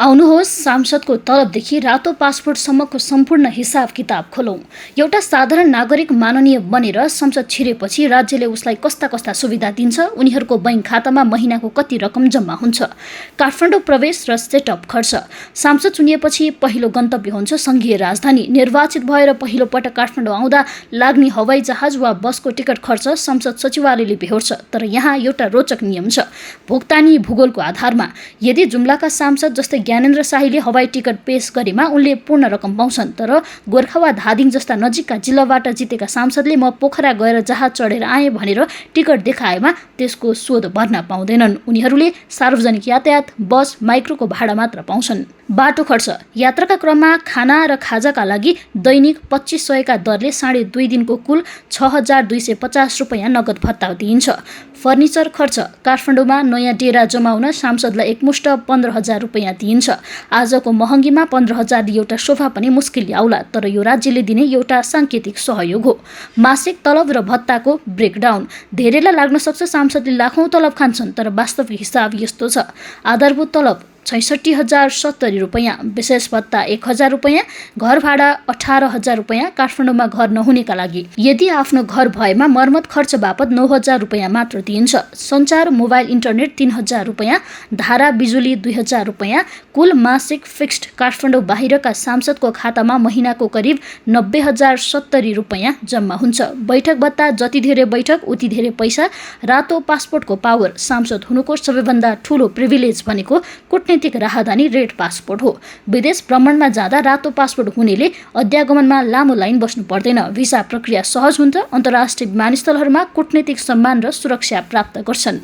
आउनुहोस् सांसदको तलबदेखि रातो पासपोर्टसम्मको सम्पूर्ण हिसाब किताब खोलौँ। एउटा साधारण नागरिक माननीय बनेर संसद छिरेपछि राज्यले उसलाई कस्ता कस्ता सुविधा दिन्छ, उनीहरूको बैंक खातामा महिनाको कति रकम जम्मा हुन्छ, काठमाडौँ प्रवेश र सेटअप खर्च, सांसद चुनिएपछि पहिलो गन्तव्य हुन्छ सङ्घीय राजधानी, निर्वाचित भएर पहिलो पटक काठमाडौँ आउँदा लाग्ने हवाई जहाज वा बसको टिकट खर्च संसद सचिवालयले बेहोर्छ। तर यहाँ एउटा रोचक नियम छ, भुक्तानी भूगोलको आधारमा। यदि जुम्लाका सांसद जस्तै ज्ञानेन्द्र शाहीले हवाई टिकट पेश गरेमा उनले पूर्ण रकम पाउँछन्, तर गोर्खा वा धादिङ जस्ता नजिकका जिल्लाबाट जितेका सांसदले म पोखरा गएर जहाज चढेर आएँ भनेर टिकट देखाएमा त्यसको शोध भर्ना पाउँदैनन्। उनीहरूले सार्वजनिक यातायात, बस, माइक्रोको भाडा मात्र पाउँछन्। बाटो खर्च, यात्राका क्रममा खाना र खाजाका लागि दैनिक 2500 का दरले 2.5 दिनको कुल 6250 रुपैयाँ नगद भत्ता दिइन्छ। फर्निचर खर्च, काठमाडौँमा नयाँ डेरा जमाउन सांसदलाई एकमुष्ट 15,000 रुपैयाँ दिइन्छ। आजको महँगीमा 15,000 एउटा सोफा पनि मुस्किलले आउला, तर यो राज्यले दिने एउटा साङ्केतिक सहयोग हो। मासिक तलब र भत्ताको ब्रेकडाउन, धेरैलाई लाग्न सक्छ सांसदले लाखौँ तलब खान्छन्, तर वास्तविक हिसाब यस्तो छ। आधारभूत तलब 66,070 रुपैयाँ, विशेष भत्ता 1,000 रुपैयाँ, घर भाडा 18,000 रुपैयाँ काठमाडौँमा घर नहुनेका लागि। यदि आफ्नो घर भएमा मर्मत खर्च बापत 9,000 रुपैयाँ मात्र दिइन्छ। सञ्चार, मोबाइल इन्टरनेट 3,000 रुपैयाँ, धारा बिजुली 2,000 रुपैयाँ, कुल मासिक फिक्स्ड काठमाडौँ बाहिरका सांसदको खातामा महिनाको करिब 90,070 रुपैयाँ जम्मा हुन्छ। बैठक भत्ता, जति धेरै बैठक उति धेरै पैसा। रातो पासपोर्टको पावर, सांसद हुनुको सबैभन्दा ठुलो प्रिभिलेज भनेको कूटनीतिक राहदानी रेड पासपोर्ट हो। विदेश भ्रमणमा जाँदा रातो पासपोर्ट हुनेले अध्यागमनमा लामो लाइन बस्नु पर्दैन, भिसा प्रक्रिया सहज हुन्छ, अन्तर्राष्ट्रिय विमानस्थलहरूमा कूटनीतिक सम्मान र सुरक्षा प्राप्त गर्छन्।